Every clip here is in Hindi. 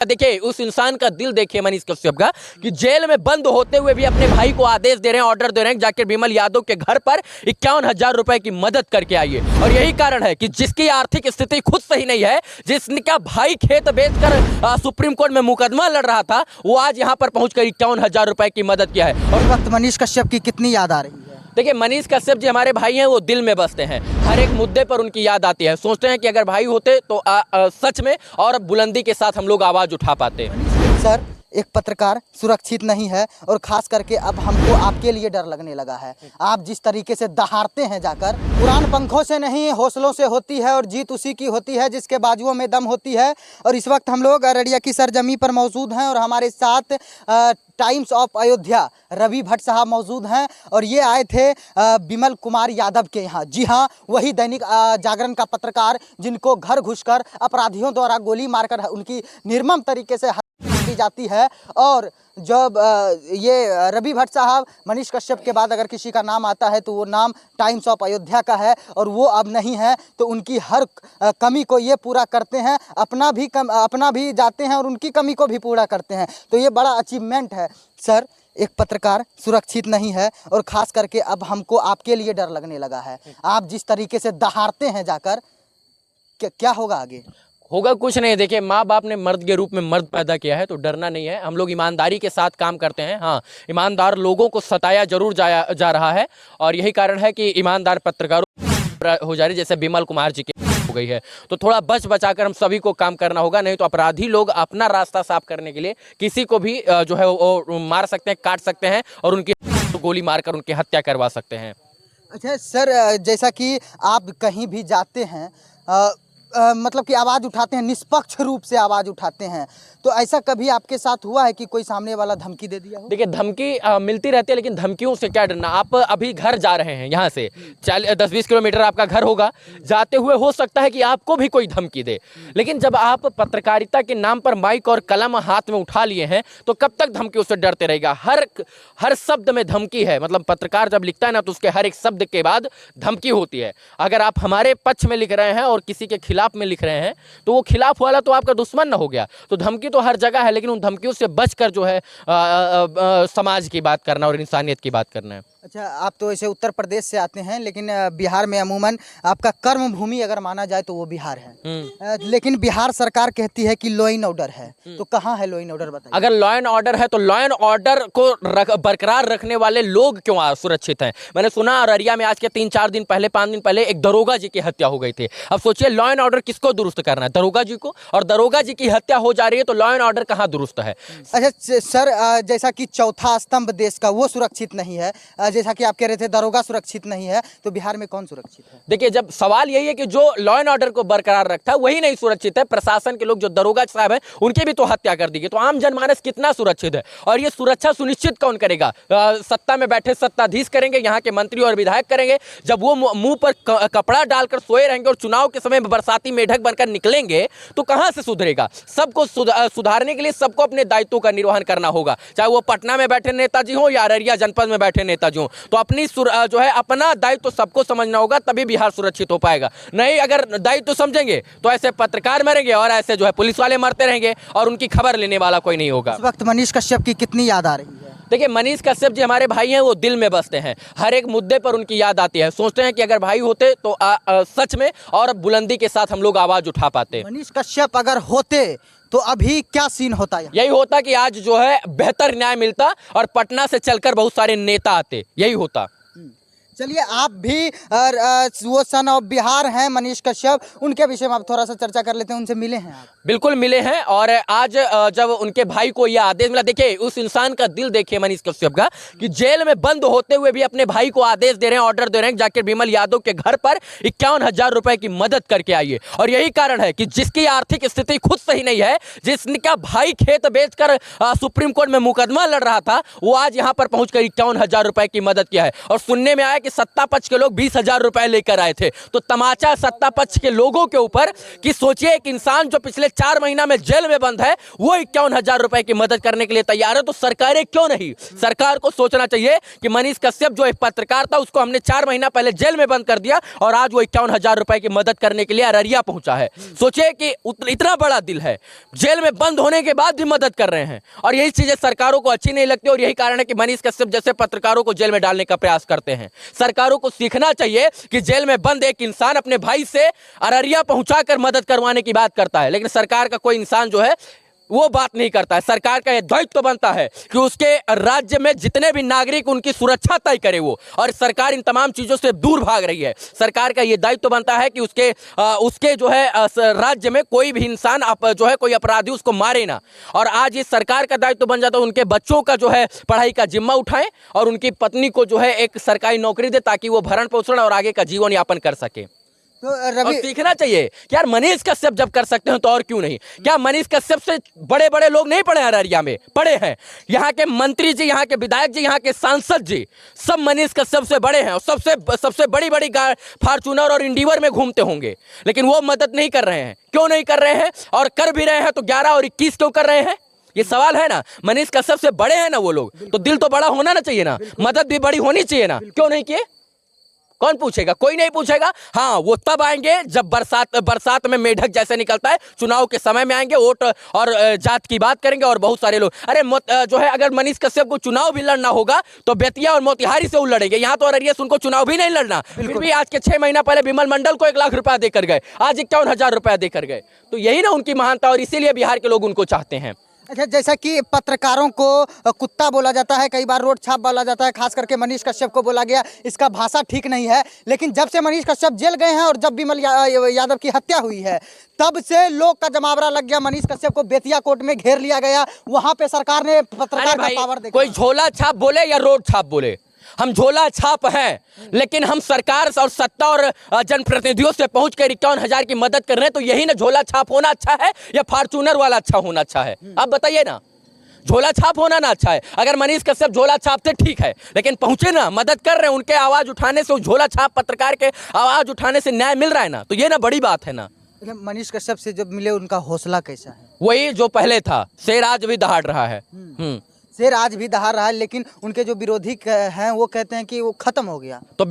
देखिए उस इंसान का दिल देखिए मनीष कश्यप का, कि जेल में बंद होते हुए भी अपने भाई को आदेश दे रहे हैं, ऑर्डर दे रहे हैं, जाकर विमल यादव के घर पर 51,000 रुपए की मदद करके आइए। और यही कारण है कि जिसकी आर्थिक स्थिति खुद सही नहीं है, जिसका भाई खेत बेचकर सुप्रीम कोर्ट में मुकदमा लड़ रहा था, वो आज यहाँ पर पहुंचकर 51,000 रुपए की मदद किया है। और वक्त मनीष कश्यप की कितनी याद आ रही है? देखिए मनीष कश्यप जी हमारे भाई हैं, वो दिल में बसते हैं, हर एक मुद्दे पर उनकी याद आती है। सोचते हैं कि अगर भाई होते तो सच में और बुलंदी के साथ हम लोग आवाज़ उठा पाते। सर, एक पत्रकार सुरक्षित नहीं है और खास करके अब हमको आपके लिए डर लगने लगा है। आप जिस तरीके से दहाड़ते हैं जाकर, उड़ान पंखों से नहीं हौसलों से होती है और जीत उसी की होती है जिसके बाजुओं में दम होती है। और इस वक्त हम लोग अररिया की सरजमी पर मौजूद हैं और हमारे साथ टाइम्स ऑफ अयोध्या रवि भट्ट साहब मौजूद हैं और ये आए थे विमल कुमार यादव के यहाँ। जी हाँ, वही दैनिक जागरण का पत्रकार जिनको घर घुसकर अपराधियों द्वारा गोली मारकर उनकी निर्मम तरीके से दी जाती है। और जब ये रवि भट्ट साहब, मनीष कश्यप के बाद अगर किसी का नाम आता है तो वो नाम टाइम्स ऑफ अयोध्या का है और वो अब नहीं है, तो उनकी हर कमी को ये पूरा करते हैं, अपना भी जाते हैं और उनकी कमी को भी पूरा करते हैं। तो ये बड़ा अचीवमेंट है। सर, एक पत्रकार सुरक्षित नहीं है और ख़ास करके अब हमको आपके लिए डर लगने लगा है। आप जिस तरीके से दहाड़ते हैं जाकर, क्या होगा आगे? होगा कुछ नहीं। देखिए माँ बाप ने मर्द के रूप में मर्द पैदा किया है, तो डरना नहीं है। हम लोग ईमानदारी के साथ काम करते हैं। हाँ, ईमानदार लोगों को सताया जरूर जा रहा है और यही कारण है कि ईमानदार पत्रकारों हो जा रही, जैसे विमल कुमार जी की हो गई है। तो थोड़ा बच बचाकर हम सभी को काम करना होगा, नहीं तो अपराधी लोग अपना रास्ता साफ करने के लिए किसी को भी जो है वो मार सकते हैं, काट सकते हैं और उनकी गोली मारकर उनकी हत्या करवा सकते हैं। अच्छा सर, जैसा कि आप कहीं भी जाते हैं मतलब कि आवाज़ उठाते हैं, निष्पक्ष रूप से आवाज़ उठाते हैं, तो ऐसा कभी आपके साथ हुआ है कि कोई सामने वाला धमकी दे दिया हो? देखिए धमकी मिलती रहती है, लेकिन धमकियों से क्या डरना। आप अभी घर जा रहे हैं, यहाँ से 10-20 किलोमीटर आपका घर होगा, जाते हुए हो सकता है कि आपको भी कोई धमकी दे। लेकिन जब आप पत्रकारिता के नाम पर माइक और कलम हाथ में उठा लिए हैं, तो कब तक धमकियों से डरते रहेगा? हर शब्द में धमकी है। मतलब पत्रकार जब लिखता है ना, तो उसके हर एक शब्द के बाद धमकी होती है। अगर आप हमारे पक्ष में लिख रहे हैं और किसी के खिलाफ में लिख रहे हैं, तो वो खिलाफ वाला तो आपका दुश्मन ना हो गया। तो धमकी तो हर जगह है, लेकिन उन धमकियों से बचकर जो है समाज की बात करना और इंसानियत की बात करना है। अच्छा, आप तो ऐसे उत्तर प्रदेश से आते हैं, लेकिन बिहार में अमूमन आपका कर्म भूमि अगर माना जाए तो वो बिहार है। लेकिन बिहार सरकार कहती है कि लॉ एंड ऑर्डर है, तो कहाँ है लॉ एंड ऑर्डर, बताइए। अगर लॉ एंड ऑर्डर है तो लॉ एंड ऑर्डर को बरकरार रखने वाले लोग क्यों सुरक्षित हैं? मैंने सुना अररिया में आज के 3-4 दिन पहले, 5 दिन पहले एक दरोगा जी की हत्या हो गई थी। अब सोचिए, लॉ एंड ऑर्डर किसको दुरुस्त करना है? दरोगा जी को। और दरोगा जी की हत्या हो जा रही है, तो लॉ एंड ऑर्डर कहाँ दुरुस्त है? अच्छा सर, जैसा कि चौथा स्तंभ देश का वो सुरक्षित नहीं है, जैसा कि आप कह रहे थे दरोगा सुरक्षित नहीं है, तो बिहार में कौन सुरक्षित है? देखिए, जब सवाल यही है कि जो लॉ एंड ऑर्डर को बरकरार रखता है वही नहीं सुरक्षित है। प्रशासन के लोग, जो दरोगा साहब हैं, उनकी भी तो हत्या कर दी गई, तो आम जनमानस कितना सुरक्षित है? और ये सुरक्षा सुनिश्चित कौन करेगा? सत्ता में बैठे सत्ताधीश करेंगे, यहाँ के मंत्री और विधायक करेंगे। जब वो मुंह पर कपड़ा डालकर सोए रहेंगे और चुनाव के समय बरसाती मेढक बनकर निकलेंगे, तो कहां से सुधरेगा? सबको सुधारने के लिए सबको अपने दायित्वों का निर्वहन करना होगा, चाहे वो पटना में बैठे नेताजी हो या अररिया जनपद में बैठे नेताजी हो। तो अपनी जो है अपना दायित्व तो सबको समझना होगा, तभी बिहार सुरक्षित हो पाएगा। नहीं, अगर दायित्व समझेंगे तो ऐसे पत्रकार मरेंगे और ऐसे जो है पुलिस वाले मरते रहेंगे और उनकी खबर लेने वाला कोई नहीं होगा। इस वक्त मनीष कश्यप की कितनी याद आ रही है? देखिए मनीष कश्यप जी हमारे भाई हैं, वो दिल में बसते हैं, हर एक मुद्दे पर उनकी याद आती है। सोचते हैं कि अगर भाई होते तो सच में और बुलंदी के साथ हम लोग आवाज उठा पाते। मनीष कश्यप अगर होते तो अभी क्या सीन होता है? यही होता कि आज जो है बेहतर न्याय मिलता और पटना से चलकर बहुत सारे नेता आते, यही होता। चलिए, आप भी वो सन ऑफ बिहार हैं मनीष कश्यप, उनके विषय में आप थोड़ा सा चर्चा कर लेते हैं। उनसे मिले हैं आप? बिल्कुल मिले हैं। और आज जब उनके भाई को यह आदेश मिला, देखिए उस इंसान का दिल देखिए मनीष कश्यप का, कि जेल में बंद होते हुए भी अपने भाई को आदेश दे रहे हैं, ऑर्डर दे रहे हैं, जाकर विमल यादव के घर पर 51,000 रुपए की मदद करके आइए। और यही कारण है कि जिसकी आर्थिक स्थिति खुद सही नहीं है, जिसका भाई खेत बेचकर सुप्रीम कोर्ट में मुकदमा लड़ रहा था, वो आज यहाँ पर पहुंचकर 51,000 रुपए की मदद किया है। और सुनने में आया कि कि सत्ता पक्ष के लोग 20,000 रुपए लेकर आए थे। तो तमाचा सत्ता पक्ष के लोगों के ऊपर कि सोचिए एक इंसान जो पिछले 4 महीना में जेल में बंद है वो 51,000 रुपए की मदद करने के लिए तैयार है। तो सरकारें क्यों नहीं, सरकार को सोचना चाहिए कि मनीष कश्यप जो एक पत्रकार था उसको हमने 4 महीना पहले जेल में बंद कर दिया और आज वो 51,000 रुपए की मदद करने के लिए अररिया पहुंचा है। सोचिए कि इतना बड़ा दिल है, जेल में बंद होने के बाद भी मदद कर रहे हैं और यही चीजें सरकारों को अच्छी नहीं लगती और यही कारण है कि मनीष कश्यप जैसे पत्रकारों को जेल में डालने का प्रयास करते हैं। सरकारों को सीखना चाहिए कि जेल में बंद एक इंसान अपने भाई से अररिया पहुंचाकर मदद करवाने की बात करता है, लेकिन सरकार का कोई इंसान जो है वो बात नहीं करता है। सरकार का यह दायित्व तो बनता है कि उसके राज्य में जितने भी नागरिक उनकी सुरक्षा तय करे वो, और सरकार इन तमाम चीजों से दूर भाग रही है। सरकार का यह दायित्व तो बनता है कि उसके जो है राज्य में कोई भी इंसान जो है कोई अपराधी उसको मारे ना, और आज इस सरकार का दायित्व बन जाता है उनके बच्चों का जो है पढ़ाई का जिम्मा उठाएं और उनकी पत्नी को जो है एक सरकारी नौकरी दे ताकि वो भरण पोषण और आगे का जीवन यापन कर सके। तो और रवि, सीखना चाहिए कि यार मनीष कश्यप जब कर सकते हैं तो और क्यों नहीं। क्या मनीष कश्यप से बड़े बड़े लोग नहीं पढ़े अररिया में? पढ़े हैं। यहाँ के मंत्री जी, यहाँ के विधायक जी, यहाँ के सांसद जी सब मनीष कश्यप से बड़े हैं और सबसे बड़ी बड़ी फॉर्च्यूनर और इंडिवर में घूमते होंगे, लेकिन वो मदद नहीं कर रहे हैं। क्यों नहीं कर रहे हैं? और कर भी रहे हैं तो 11 और 21 क्यों कर रहे हैं? ये सवाल है ना। मनीष कश्यप से बड़े हैं ना वो लोग, तो दिल तो बड़ा होना ना चाहिए ना, मदद भी बड़ी होनी चाहिए ना। क्यों नहीं किए? कौन पूछेगा? कोई नहीं पूछेगा। हाँ, वो तब आएंगे जब बरसात में मेढक जैसे निकलता है, चुनाव के समय में आएंगे, वोट और जात की बात करेंगे और बहुत सारे लोग। अरे जो है अगर मनीष कश्यप को चुनाव भी लड़ना होगा तो बेतिया और मोतिहारी से वो लड़ेंगे। यहाँ तो अररिया से उनको चुनाव भी नहीं लड़ना, फिर भी आज के 6 महीना पहले विमल मंडल को 1 लाख रुपया देकर गए, आज 51,000 रुपया देकर गए। तो यही ना उनकी महानता, और इसीलिए बिहार के लोग उनको चाहते हैं। अच्छा, जैसा कि पत्रकारों को कुत्ता बोला जाता है, कई बार रोड छाप बोला जाता है, खास करके मनीष कश्यप को बोला गया, इसका भाषा ठीक नहीं है। लेकिन जब से मनीष कश्यप जेल गए हैं और जब विमल यादव की हत्या हुई है तब से लोग का जमावड़ा लग गया। मनीष कश्यप को बेतिया कोर्ट में घेर लिया गया, वहां पे सरकार ने पत्रकार का पावर देखा। कोई झोला छाप बोले या रोड छाप बोले, हम झोला छाप हैं, लेकिन हम सरकार और सत्ता और जनप्रतिनिधियों से पहुंच कर 51,000 की मदद कर रहे हैं। तो यही ना झोला छाप होना अच्छा है या फॉर्च्यूनर वाला अच्छा होना अच्छा है? आप बताइए ना। झोला छाप होना ना अच्छा है। अगर मनीष कश्यप झोला छाप थे ठीक है, लेकिन पहुंचे ना, मदद कर रहे हैं, उनके आवाज उठाने से, झोला छाप पत्रकार के आवाज उठाने से न्याय मिल रहा है ना, तो ये ना बड़ी बात है ना। मनीष कश्यप से जब मिले उनका हौसला कैसा है? वही जो पहले था, शेर आज भी दहाड़ रहा है। शेर आज भी दहाड़ रहा है, लेकिन उनके जो विरोधी हैं वो कहते हैं कि वो खत्म हो गया। तो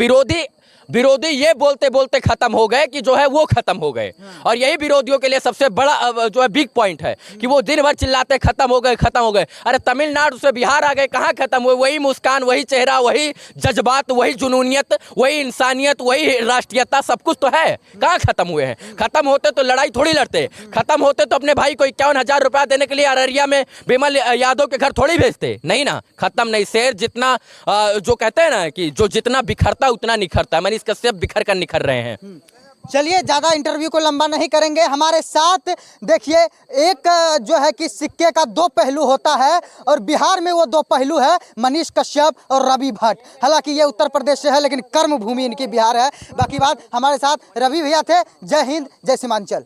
विरोधी ये बोलते बोलते खत्म हो गए कि जो है वो खत्म हो गए, और यही विरोधियों के लिए सबसे बड़ा जो है बिग पॉइंट है कि वो दिन भर चिल्लाते खत्म हो गए, खत्म हो गए। अरे तमिलनाडु से बिहार आ गए, कहाँ खत्म हुए? वही मुस्कान, वही चेहरा, वही जज्बात, वही जुनूनियत, वही इंसानियत, वही राष्ट्रीयता, सब कुछ तो है। कहाँ खत्म हुए हैं? खत्म होते तो लड़ाई थोड़ी लड़ते, खत्म होते तो अपने भाई को 51,000 रुपया देने के लिए अररिया में विमल यादव के घर थोड़ी भेजते। नहीं ना, खत्म नहीं। शेर जितना जो कहते हैं ना कि जो जितना बिखरता उतना निखरता है, मनीष कश्यप बिखर कर निखर रहे हैं। चलिए, ज़्यादा इंटरव्यू को लंबा नहीं करेंगे। हमारे साथ देखिए, एक जो है कि सिक्के का 2 पहलू होता है और बिहार में वो 2 पहलू है, मनीष कश्यप और रवि भट्ट। हालांकि ये उत्तर प्रदेश से है लेकिन कर्म भूमि इनकी बिहार है। बाकी बात हमारे साथ रवि भैया थे। जय हिंद, जय सीमांचल।